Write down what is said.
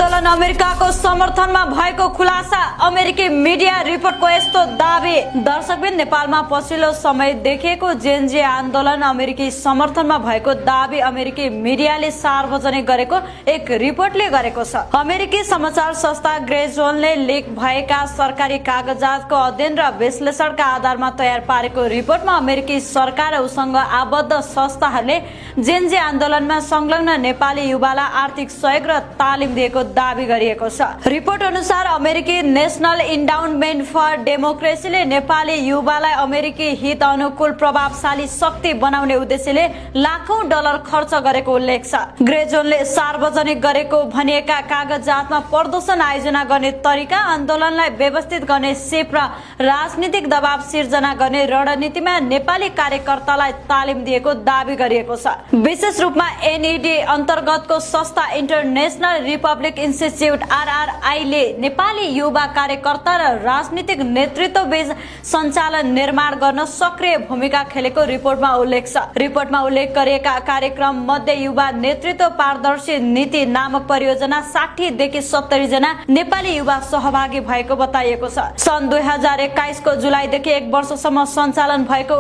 आन्दोलन अमेरिकाको समर्थनमा भएको खुलासा। अमेरिकी मिडिया रिपोर्टको यस्तो दाबी। दर्शकबिन, नेपालमा पछिल्लो समय देखिएको जेनजी आन्दोलन अमेरिकी समर्थनमा भएको दाबी अमेरिकी मिडियाले सार्वजनिक गरेको एक रिपोर्टले गरेको छ। अमेरिकी समाचार संस्था ग्रे जोनले लिक भएका सरकारी कागजातको अध्ययन र विश्लेषणका आधारमा तयार पारेको रिपोर्टमा अमेरिकी सरकार र उसँग आबद्ध संस्थाहरूले जेनजी आन्दोलनमा संलग्न नेपाली युवालाई आर्थिक सहयोग र तालिम दिएको दाबी गरिएको छ। रिपोर्ट अनुसार अमेरिकी नेशनल इन्डाउन्मेन्ट फर डेमोक्रेसीले नेपाली युवालाई अमेरिकी हित अनुकूल प्रभावशाली शक्ति बनाउने उद्देश्यले लाखौं डलर खर्च गरेको उल्लेख छ। ग्रे जोनले सार्वजनिक गरेको भनिएका कागजातमा प्रदर्शन आयोजना गर्ने तरिका, आन्दोलनलाई व्यवस्थित गर्ने सिप र राजनीतिक दबाव सिर्जना गर्ने रणनीतिमा नेपाली कार्यकर्तालाई तालिम दिएको दाबी गरिएको छ। विशेष रूपमा एनईडी अन्तर्गतको संस्था इन्टरनेशनल रिपब्लिक इन्स्टिच्युट आरआरआई ले नेपाली युवा कार्यकर्ता र राजनीतिक नेतृत्व बीच सञ्चालन निर्माण गर्न सक्रिय भूमिका खेलेको रिपोर्टमा उल्लेख छ। रिपोर्टमा उल्लेख गरिएका कार्यक्रम मध्ये युवा नेतृत्व पारदर्शी नीति नामक परियोजना 60 देखि 70 जना नेपाली युवा सहभागी भएको बताइएको छ। सन् 2021 को जुलाईदेखि 1 वर्षसम्म सञ्चालन भएको